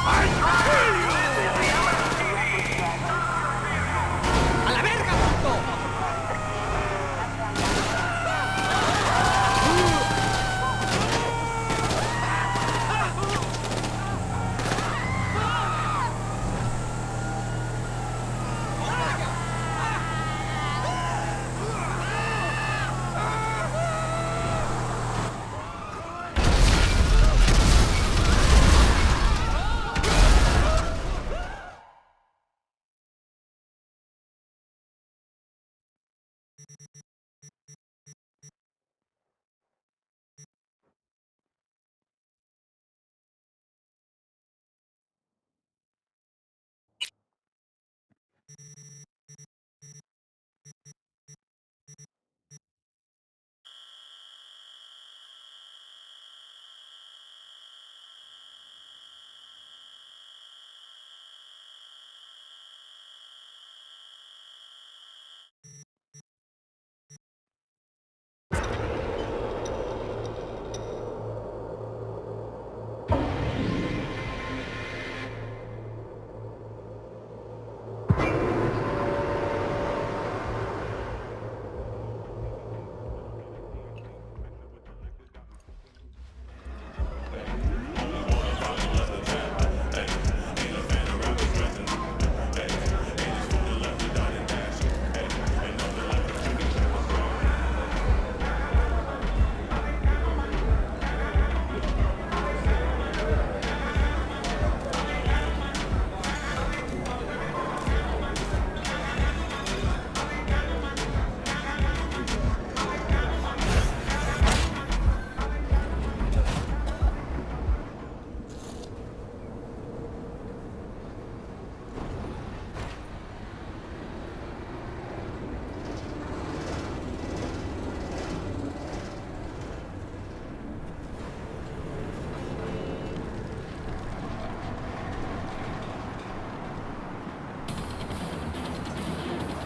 ¡A la verga, puto!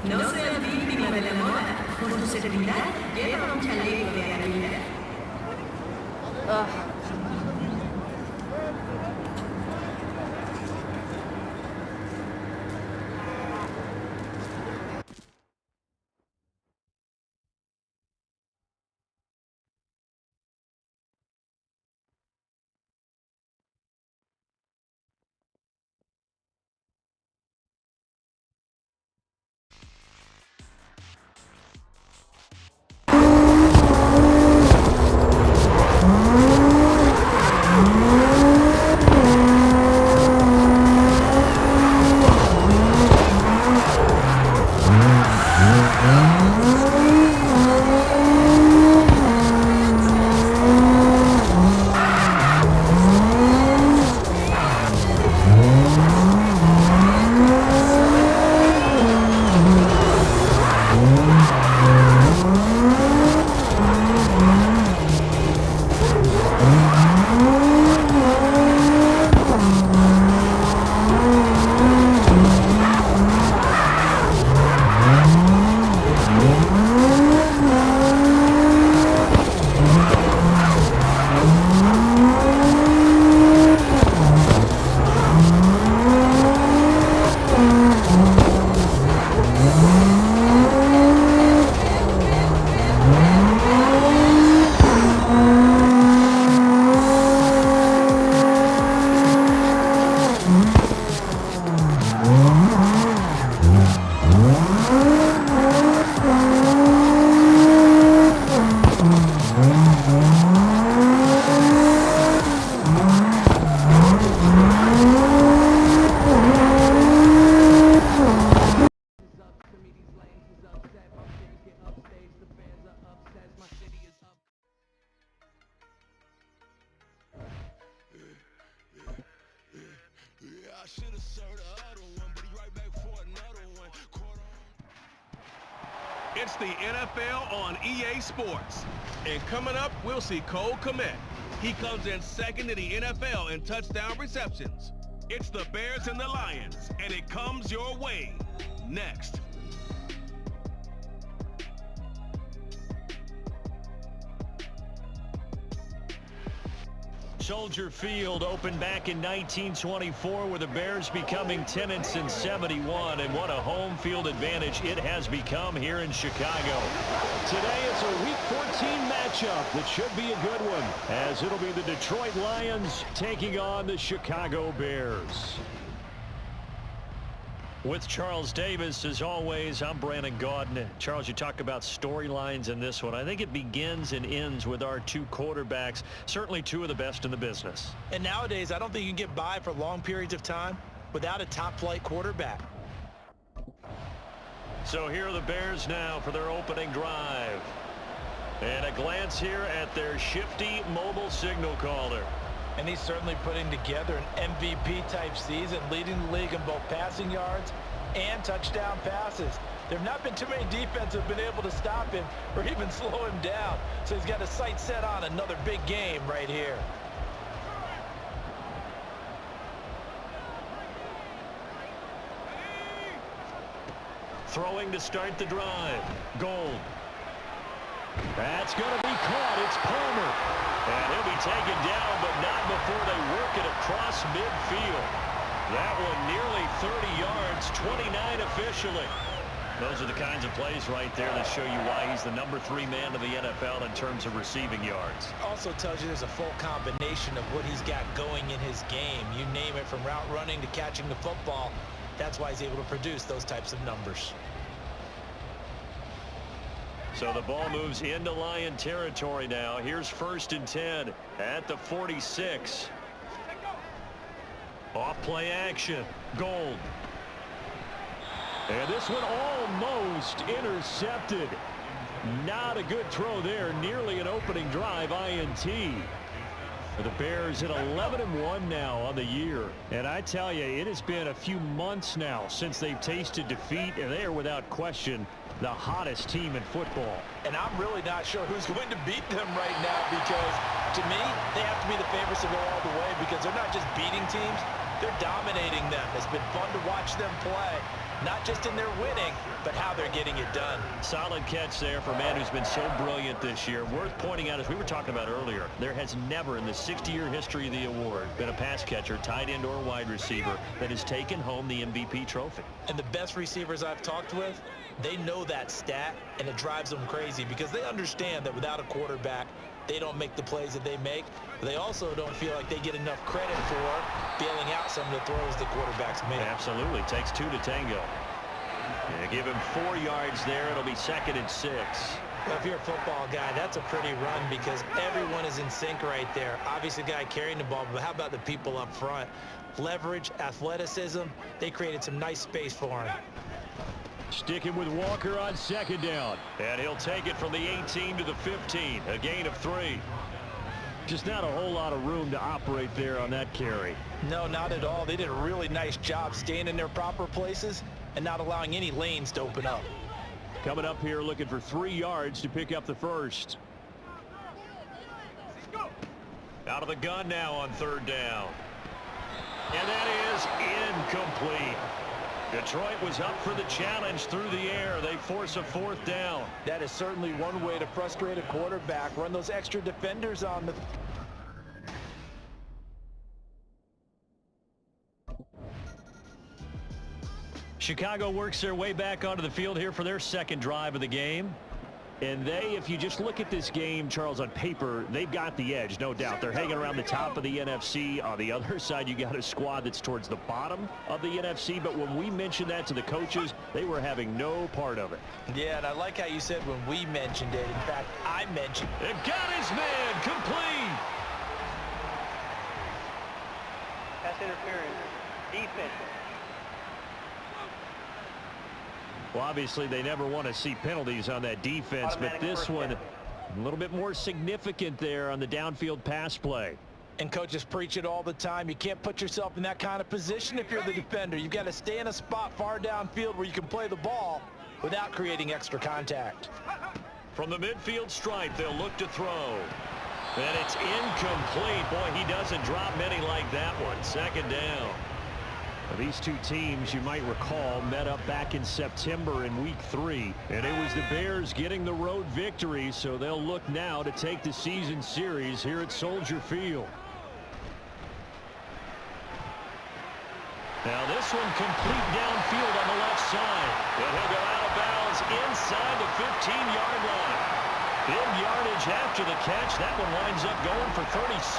No seas víctima de la moda. Por tu seguridad, lleva un chaleco de harina. It's the NFL on EA Sports. And coming up, we'll see Cole Kmet. He comes in second in the NFL in touchdown receptions. It's the Bears and the Lions, and it comes your way next. Soldier Field opened back in 1924 with the Bears becoming tenants in 71, and what a home field advantage it has become here in Chicago. Today it's a Week 14 matchup that should be a good one, as it'll be the Detroit Lions taking on the Chicago Bears. With Charles Davis, as always, I'm Brandon Gaudin. Charles, you talk about storylines in this one. I think it begins and ends with our two quarterbacks, certainly two of the best in the business. And nowadays, I don't think you can get by for long periods of time without a top-flight quarterback. So here are the Bears now for their opening drive. And a glance here at their shifty mobile signal caller. And he's certainly putting together an MVP-type season, leading the league in both passing yards and touchdown passes. There have not been too many defenses that have been able to stop him or even slow him down. So he's got his sights set on another big game right here. Throwing to start the drive. Gold. That's going to be caught. It's Palmer. And he'll be taken down, but not before they work it across midfield. That one nearly 30 yards, 29 officially. Those are the kinds of plays right there that show you why he's the #3 man of the NFL in terms of receiving yards. Also tells you there's a full combination of what he's got going in his game. You name it, from route running to catching the football. That's why he's able to produce those types of numbers. So the ball moves into Lion territory now. Here's 1st and 10 at the 46. Off play action. Gold. And this one almost intercepted. Not a good throw there. Nearly an opening drive INT. The Bears at 11-1 now on the year. And I tell you, it has been a few months now since they've tasted defeat, and they are without question the hottest team in football. And I'm really not sure who's going to beat them right now, because to me, they have to be the favorites to go all the way, because they're not just beating teams, they're dominating them. It's been fun to watch them play, not just in their winning, but how they're getting it done. Solid catch there for a man who's been so brilliant this year. Worth pointing out, as we were talking about earlier, there has never in the 60-year history of the award been a pass catcher, tight end, or wide receiver that has taken home the MVP trophy. And the best receivers I've talked with, they know that stat, and it drives them crazy because they understand that without a quarterback, they don't make the plays that they make. They also don't feel like they get enough credit for bailing out some of the throws the quarterbacks make. Absolutely. Takes two to tango. Yeah, give him 4 yards there. It'll be 2nd and 6. Well, if you're a football guy, that's a pretty run because everyone is in sync right there. Obviously, the guy carrying the ball, but how about the people up front? Leverage, athleticism, they created some nice space for him. Sticking with Walker on 2nd down. And he'll take it from the 18 to the 15. A gain of 3. Just not a whole lot of room to operate there on that carry. No, not at all. They did a really nice job staying in their proper places and not allowing any lanes to open up. Coming up here looking for 3 yards to pick up the first. Out of the gun now on 3rd down. And that is incomplete. Detroit was up for the challenge through the air. They force a 4th down. That is certainly one way to frustrate a quarterback. Run those extra defenders on the... Chicago works their way back onto the field here for their 2nd drive of the game. And they, if you just look at this game, Charles, on paper, they've got the edge, no doubt. They're hanging around the top of the NFC. On the other side, you got a squad that's towards the bottom of the NFC. But when we mentioned that to the coaches, they were having no part of it. Yeah, and I like how you said when we mentioned it. In fact, I mentioned it. And got his man complete. Pass interference. Defense. Well, obviously, they never want to see penalties on that defense, but this one a little bit more significant there on the downfield pass play. And coaches preach it all the time. You can't put yourself in that kind of position if you're the defender. You've got to stay in a spot far downfield where you can play the ball without creating extra contact. From the midfield stripe, they'll look to throw. And it's incomplete. Boy, he doesn't drop many like that one. 2nd down. These two teams, you might recall, met up back in September in Week 3. And it was the Bears getting the road victory, so they'll look now to take the season series here at Soldier Field. Now this one complete downfield on the left side. And he'll go out of bounds inside the 15-yard line. Big yardage after the catch. That one winds up going for 36.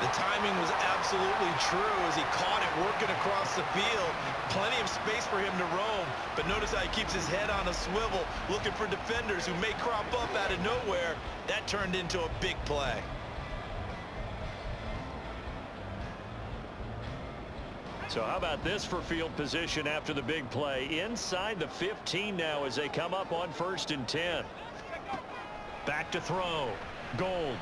The timing was absolutely true as he caught it working across the field. Plenty of space for him to roam. But notice how he keeps his head on a swivel looking for defenders who may crop up out of nowhere. That turned into a big play. So how about this for field position after the big play? Inside the 15 now as they come up on 1st and 10. Back to throw. Gold.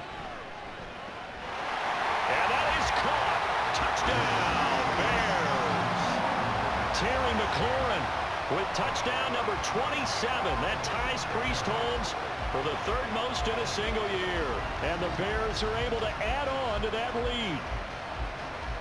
And that is caught. Touchdown, Bears. Terry McLaurin with touchdown number 27. That ties Priest-Holmes for the 3rd most in a single year. And the Bears are able to add on to that lead.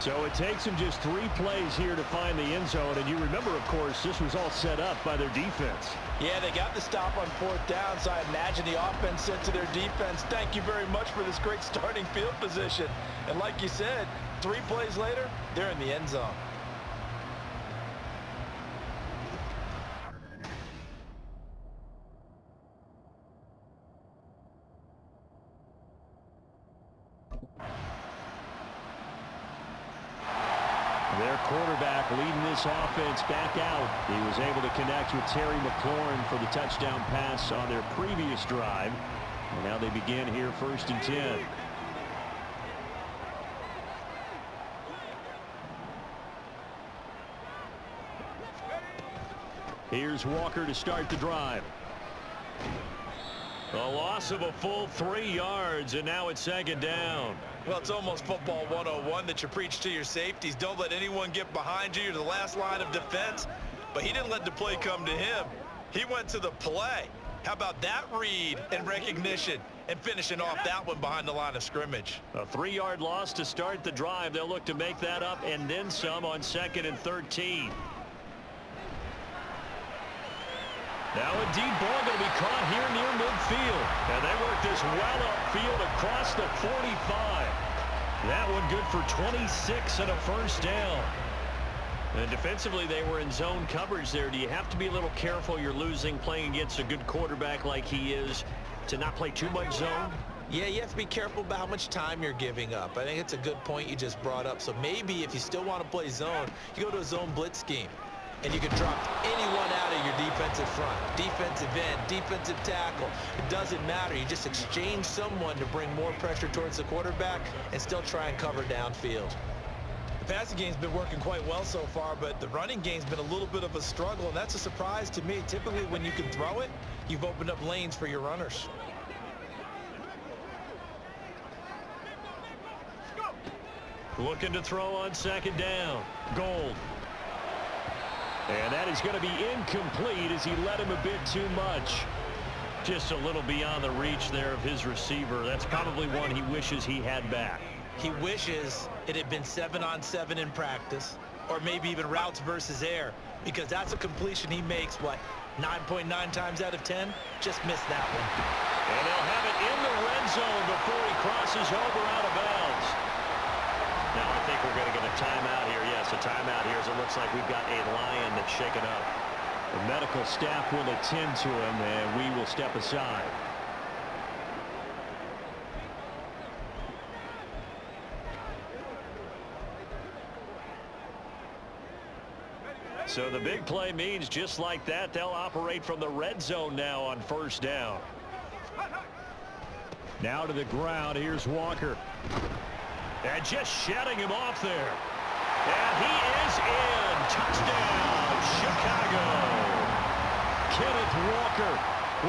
So it takes them just 3 plays here to find the end zone. And you remember, of course, this was all set up by their defense. Yeah, they got the stop on 4th down, so I imagine the offense said to their defense, thank you very much for this great starting field position. And like you said, 3 plays later, they're in the end zone. Their quarterback leading this offense back out. He was able to connect with Terry McLaurin for the touchdown pass on their previous drive. And now they begin here 1st and 10. Here's Walker to start the drive. A loss of a full 3 yards, and now it's 2nd down. Well, it's almost football 101 that you preach to your safeties. Don't let anyone get behind you. You're the last line of defense. But he didn't let the play come to him. He went to the play. How about that read and recognition and finishing off that one behind the line of scrimmage? A 3-yard loss to start the drive. They'll look to make that up and then some on 2nd and 13. Now a deep ball going to be caught here near midfield. And they work this well upfield across the 45. That one good for 26 and a 1st down. And defensively, they were in zone coverage there. Do you have to be a little careful? You're losing playing against a good quarterback like he is to not play too much zone? Yeah, you have to be careful about how much time you're giving up. I think it's a good point you just brought up. So maybe if you still want to play zone, you go to a zone blitz scheme. And you can drop anyone out of your defensive front, defensive end, defensive tackle. It doesn't matter. You just exchange someone to bring more pressure towards the quarterback and still try and cover downfield. The passing game's been working quite well so far, but the running game's been a little bit of a struggle, and that's a surprise to me. Typically, when you can throw it, you've opened up lanes for your runners. Looking to throw on 2nd down. Gold. And that is going to be incomplete as he led him a bit too much. Just a little beyond the reach there of his receiver. That's probably one he wishes he had back. He wishes it had been 7-on-7 in practice, or maybe even routes versus air, because that's a completion he makes, what, 9.9 times out of 10? Just missed that one. And they'll have it in the red zone before he crosses over out of bounds. Now I think we're going to get a timeout here. Yes, a timeout here as it looks like we've got a lion that's shaken up. The medical staff will attend to him, and we will step aside. So the big play means just like that, they'll operate from the red zone now on 1st down. Now to the ground. Here's Walker. And just shutting him off there. And he is in. Touchdown, Chicago. Kenneth Walker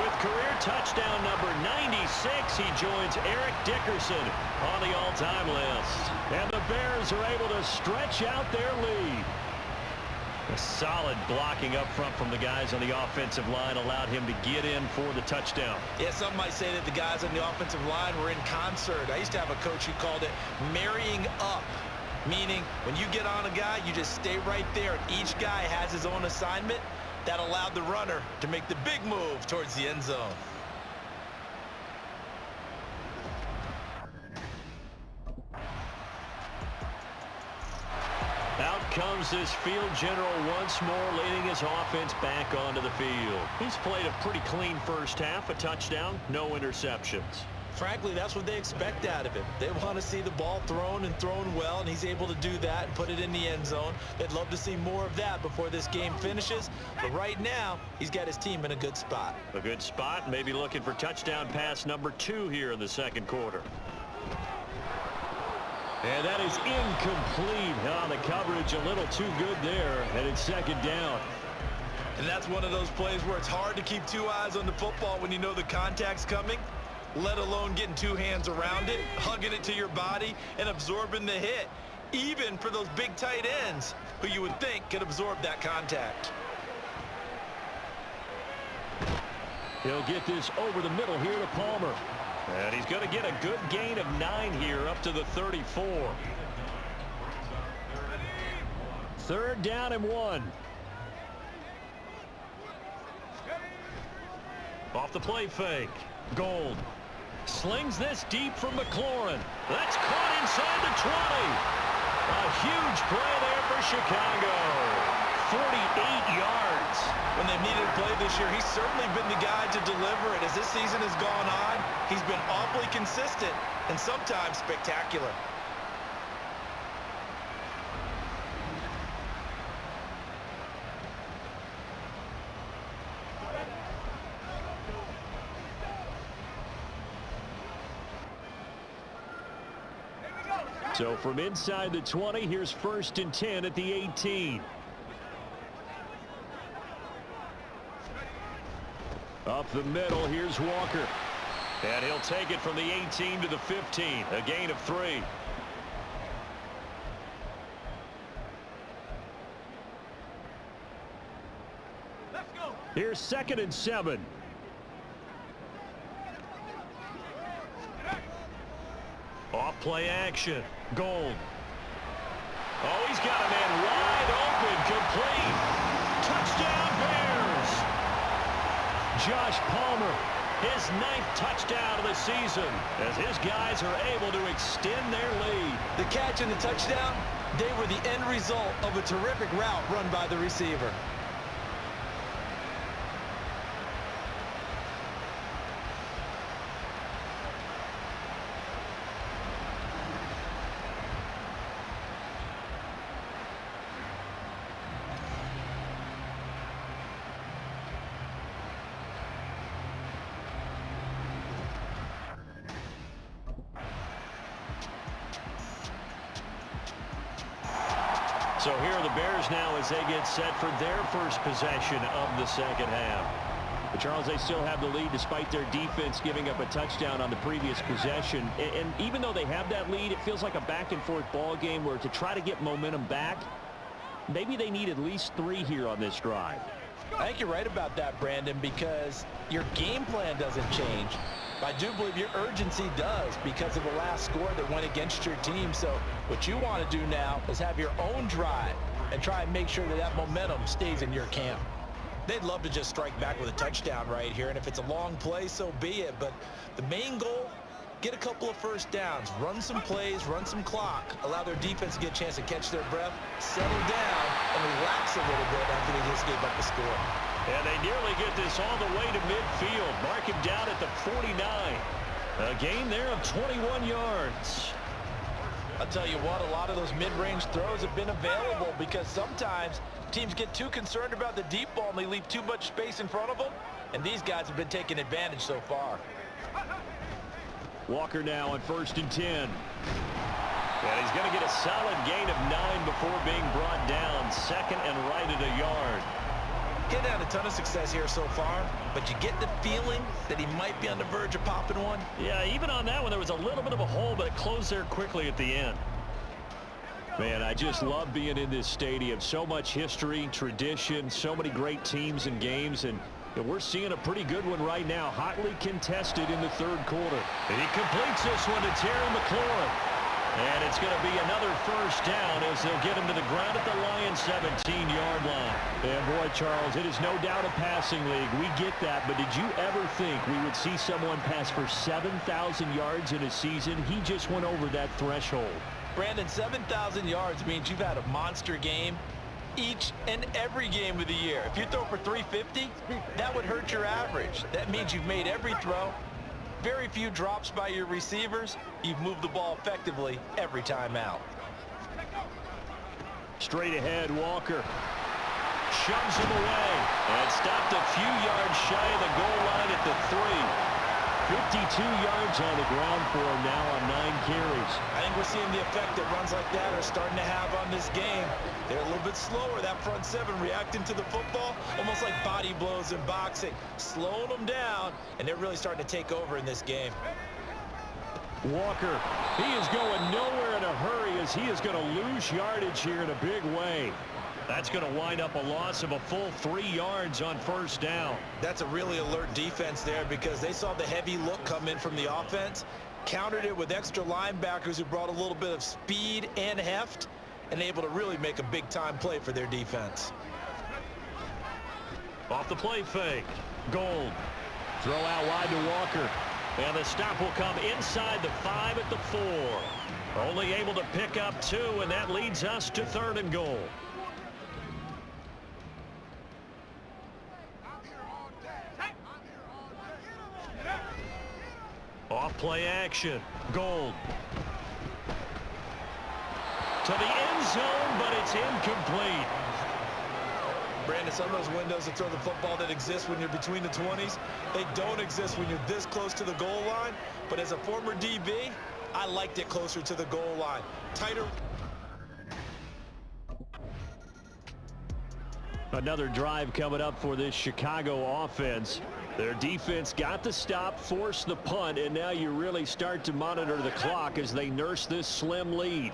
with career touchdown number 96. He joins Eric Dickerson on the all-time list. And the Bears are able to stretch out their lead. A solid blocking up front from the guys on the offensive line allowed him to get in for the touchdown. Yeah, some might say that the guys on the offensive line were in concert. I used to have a coach who called it marrying up, meaning when you get on a guy, you just stay right there. Each guy has his own assignment. That allowed the runner to make the big move towards the end zone. Out comes this field general once more, leading his offense back onto the field. He's played a pretty clean first half, a touchdown, no interceptions. Frankly, that's what they expect out of him. They want to see the ball thrown and thrown well, and he's able to do that and put it in the end zone. They'd love to see more of that before this game finishes. But right now, he's got his team in a good spot. A good spot, maybe looking for touchdown pass number 2 here in the second quarter. And that is incomplete. Oh, the coverage a little too good there, and it's second down. And that's one of those plays where it's hard to keep two eyes on the football when you know the contact's coming, let alone getting two hands around it, hugging it to your body, and absorbing the hit, even for those big tight ends who you would think could absorb that contact. He'll get this over the middle here to Palmer. And he's going to get a good gain of 9 here up to the 34. Third down and 1. Off the play fake. Gold. Slings this deep from McLaurin. That's caught inside the 20. A huge play there for Chicago. 48 yards. When they've needed a play this year, he's certainly been the guy to deliver it. As this season has gone on, he's been awfully consistent and sometimes spectacular. So from inside the 20, here's 1st and 10 at the 18. Up the middle, here's Walker. And he'll take it from the 18 to the 15. A gain of 3. Let's go. Here's 2nd and 7. Off play action. Gold. Oh, he's got a man wide open. Complete. Touchdown Bears. Josh Palmer, his 9th touchdown of the season, as his guys are able to extend their lead. The catch and the touchdown, they were the end result of a terrific route run by the receiver. So here are the Bears now as they get set for their first possession of the second half. But Charles, they still have the lead despite their defense giving up a touchdown on the previous possession. And even though they have that lead, it feels like a back-and-forth ball game where to try to get momentum back, maybe they need at least 3 here on this drive. I think you're right about that, Brandon, because your game plan doesn't change. I do believe your urgency does because of the last score that went against your team. So what you want to do now is have your own drive and try and make sure that that momentum stays in your camp. They'd love to just strike back with a touchdown right here, and if it's a long play, so be it. But the main goal, get a couple of first downs, run some plays, run some clock, allow their defense to get a chance to catch their breath, settle down, and relax a little bit after they just gave up the score. And they nearly get this all the way to midfield. Mark him down at the 49. A gain there of 21 yards. I'll tell you what, a lot of those mid-range throws have been available because sometimes teams get too concerned about the deep ball and they leave too much space in front of them. And these guys have been taking advantage so far. Walker now on 1st and 10. And he's going to get a solid gain of 9 before being brought down. 2nd and right at a yard. Getting had a ton of success here so far, but you get the feeling that he might be on the verge of popping one. Yeah, even on that one, there was a little bit of a hole, but it closed there quickly at the end. Man, I just love being in this stadium. So much history, tradition, so many great teams and games, and we're seeing a pretty good one right now, hotly contested in the 3rd quarter. And he completes this one to Terry McLaurin. And it's going to be another first down as they'll get him to the ground at the Lions' 17-yard line. And boy, Charles, it is no doubt a passing league. We get that, but did you ever think we would see someone pass for 7,000 yards in a season? He just went over that threshold. Brandon, 7,000 yards means you've had a monster game each and every game of the year. If you throw for 350, that would hurt your average. That means you've made every throw, very few drops by your receivers. You've moved the ball effectively every time out. Straight ahead, Walker shoves him away and stopped a few yards shy of the goal line at the 3. 52 yards on the ground for him now on 9 carries. I think we're seeing the effect that runs like that are starting to have on this game. They're a little bit slower, that front seven, reacting to the football, almost like body blows in boxing, slowing them down, and they're really starting to take over in this game. Walker, he is going nowhere in a hurry as he is going to lose yardage here in a big way. That's going to wind up a loss of a full 3 yards on first down. That's a really alert defense there because they saw the heavy look come in from the offense, countered it with extra linebackers who brought a little bit of speed and heft, and able to really make a big-time play for their defense. Off the play fake. Gold. Throw out wide to Walker. And the stop will come inside the 5 at the 4. Only able to pick up 2, and that leads us to 3rd and goal. Off play action. Gold. To the end zone, but it's incomplete. Brandon, some of those windows to throw the football that exist when you're between the 20s, they don't exist when you're this close to the goal line. But as a former DB, I liked it closer to the goal line. Tighter. Another drive coming up for this Chicago offense. Their defense got the stop, forced the punt, and now you really start to monitor the clock as they nurse this slim lead.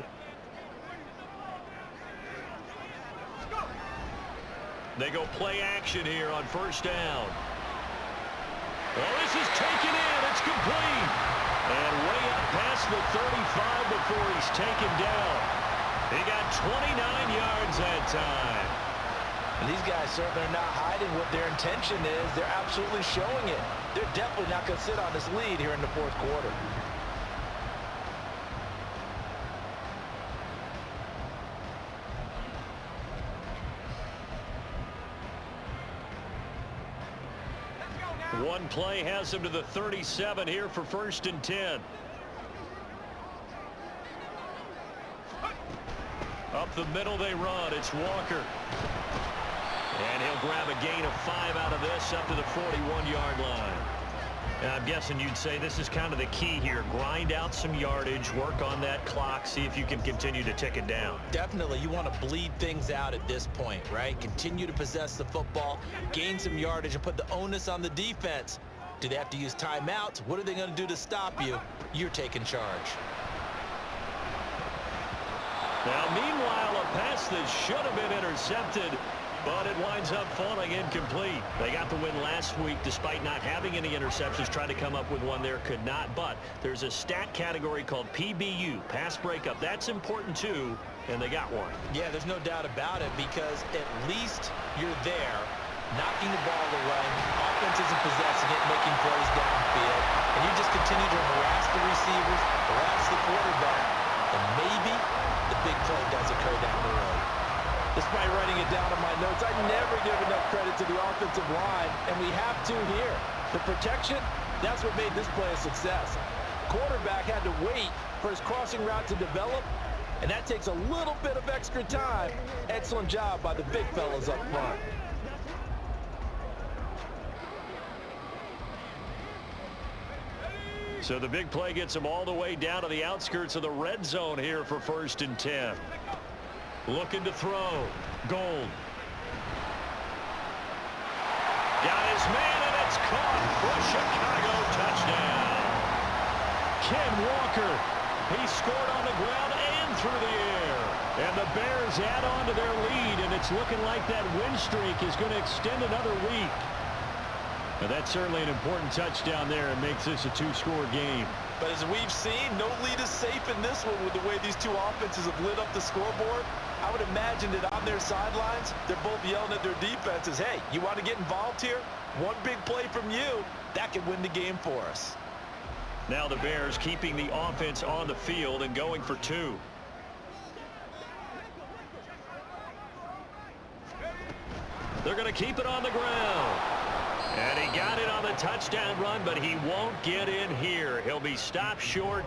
They go play action here on first down. Oh, this is taken in. It's complete. And way up past the 35 before he's taken down. He got 29 yards that time. And these guys certainly are not hiding what their intention is. They're absolutely showing it. They're definitely not going to sit on this lead here in the 4th quarter. One play has him to the 37 here for 1st and 10. Up the middle they run. It's Walker. And he'll grab a gain of 5 out of this up to the 41-yard line. And I'm guessing you'd say this is kind of the key here. Grind out some yardage, work on that clock, see if you can continue to tick it down. Definitely. You want to bleed things out at this point, right? Continue to possess the football, gain some yardage, and put the onus on the defense. Do they have to use timeouts? What are they going to do to stop you? You're taking charge. Now, meanwhile, a pass that should have been intercepted, but it winds up falling incomplete. They got the win last week despite not having any interceptions. Tried to come up with one there, could not. But there's a stat category called PBU, pass breakup. That's important too, and they got one. Yeah, there's no doubt about it because at least you're there, knocking the ball away. Offense isn't possessing it, making plays downfield. And you just continue to harass the receivers, harass the quarterback, and maybe the big play does occur down the road. Despite writing it down in my notes, I never give enough credit to the offensive line, and we have to here. The protection, that's what made this play a success. Quarterback had to wait for his crossing route to develop, and that takes a little bit of extra time. Excellent job by the big fellas up front. So the big play gets him all the way down to the outskirts of the red zone here for 1st and 10. Looking to throw. Gold. Got his man, and it's caught for a Chicago touchdown. Ken Walker. He scored on the ground and through the air. And the Bears add on to their lead, and it's looking like that win streak is going to extend another week. And that's certainly an important touchdown there and makes this a 2-score game. But as we've seen, no lead is safe in this one with the way these two offenses have lit up the scoreboard. I would imagine that on their sidelines, they're both yelling at their defenses, hey, you want to get involved here? One big play from you, that could win the game for us. Now the Bears keeping the offense on the field and going for 2. They're going to keep it on the ground. And he got it on the touchdown run, but he won't get in here. He'll be stopped short,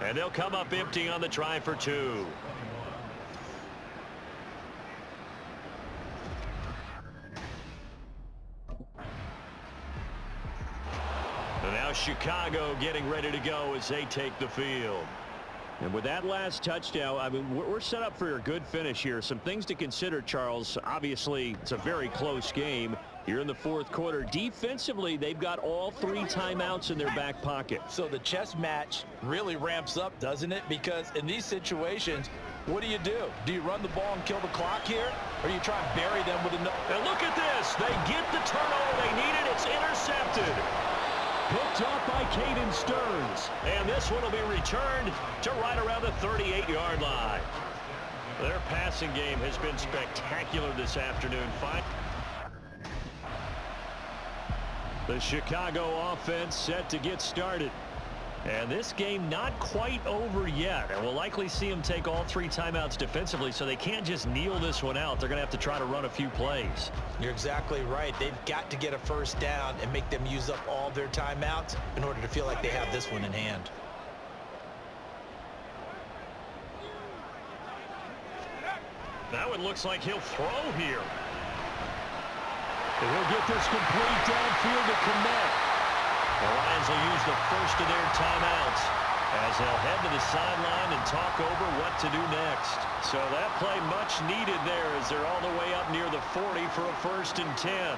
and they'll come up empty on the try for 2. And now Chicago getting ready to go as they take the field. And with that last touchdown, I mean, we're set up for a good finish here. Some things to consider, Charles. Obviously, it's a very close game here in the fourth quarter. Defensively, they've got all 3 timeouts in their back pocket. So the chess match really ramps up, doesn't it? Because in these situations, what do? Do you run the ball and kill the clock here? Or do you try and bury them with another? And look at this. They get the turnover they needed. It's intercepted. Picked off by Caden Stearns. And this one will be returned to right around the 38-yard line. Their passing game has been spectacular this afternoon. The Chicago offense set to get started. And this game not quite over yet. And we'll likely see them take all 3 timeouts defensively, so they can't just kneel this one out. They're going to have to try to run a few plays. You're exactly right. They've got to get a first down and make them use up all their timeouts in order to feel like they have this one in hand. That one looks like he'll throw here. And he'll get this complete downfield to Komet. The Lions will use the first of their timeouts as they'll head to the sideline and talk over what to do next. So that play much needed there as they're all the way up near the 40 for a 1st and 10.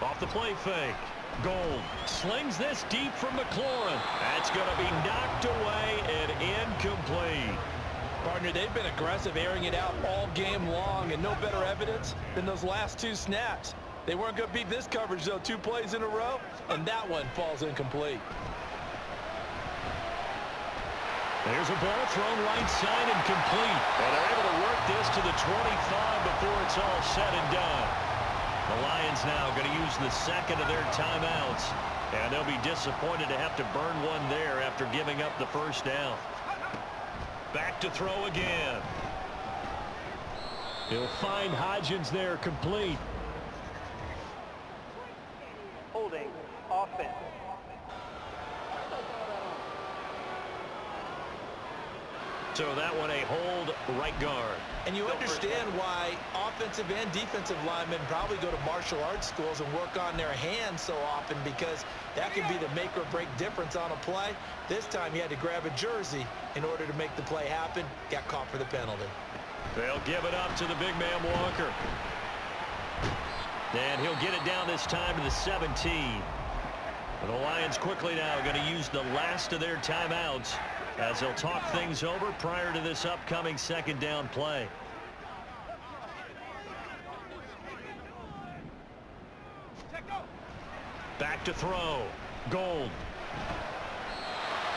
Off the play fake. Gold slings this deep from McLaurin. That's going to be knocked away and incomplete. Partner, they've been aggressive, airing it out all game long, and no better evidence than those last 2 snaps. They weren't going to beat this coverage, though, 2 plays in a row, and that one falls incomplete. There's a ball thrown right side and complete. And they're able to work this to the 25 before it's all said and done. The Lions now going to use the 2nd of their timeouts, and they'll be disappointed to have to burn one there after giving up the first down. Back to throw again. He'll find Hodgins there, complete. Holding. Offense. So that one a hold, right guard. And you understand why offensive and defensive linemen probably go to martial arts schools and work on their hands so often, because that can be the make or break difference on a play. This time he had to grab a jersey in order to make the play happen. Got caught for the penalty. They'll give it up to the big man Walker. And he'll get it down this time to the 17. And the Lions quickly now going to use the last of their timeouts as they'll talk things over prior to this upcoming 2nd down play. Back to throw. Gold.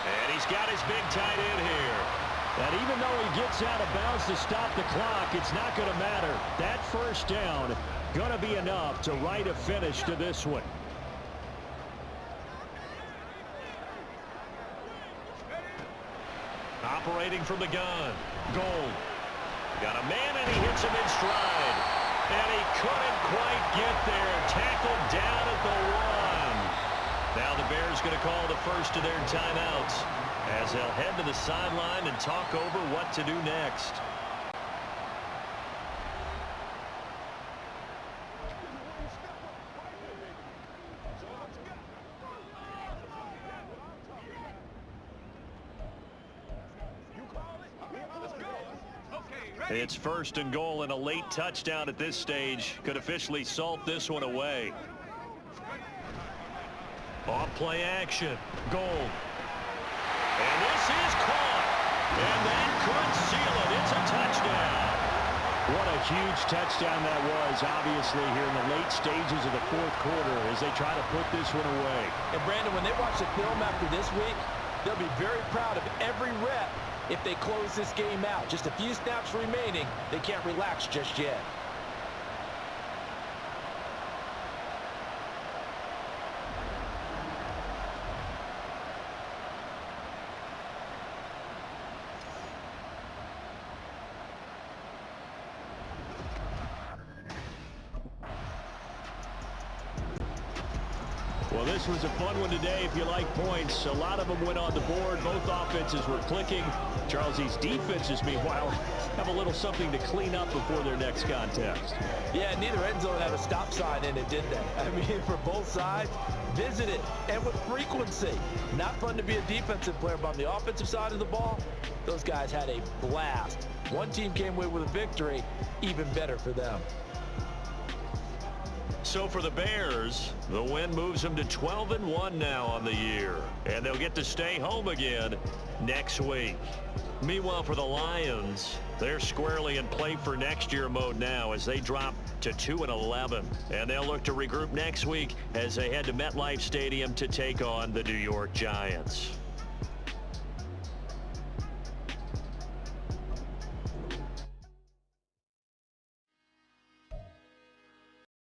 And he's got his big tight end here. And even though he gets out of bounds to stop the clock, it's not going to matter. That first down going to be enough to write a finish to this one. Operating from the gun. Gold. Got a man, and he hits him in stride. And he couldn't quite get there. Tackled down at the 1. Now the Bears going to call the first of their timeouts as they'll head to the sideline and talk over what to do next. It's 1st and goal, and a late touchdown at this stage could officially salt this one away. Off play action. Gold. And this is caught. And that could seal it. It's a touchdown. What a huge touchdown that was, obviously, here in the late stages of the 4th quarter as they try to put this one away. And Brandon, when they watch the film after this week, they'll be very proud of every rep. If they close this game out, just a few snaps remaining, they can't relax just yet. this was a fun one today if you like points. A lot of them went on the board. Both offenses were clicking. Charles, these defenses, meanwhile, have a little something to clean up before their next contest. Yeah, neither end zone had a stop sign in it, did they? I mean, for both sides, visit it, and with frequency. Not fun to be a defensive player, but on the offensive side of the ball, those guys had a blast. One team came away with a victory, even better for them. So for the Bears, the win moves them to 12-1 now on the year, and they'll get to stay home again next week. Meanwhile, for the Lions, they're squarely in play for next year mode now as they drop to 2-11, and they'll look to regroup next week as they head to MetLife Stadium to take on the New York Giants.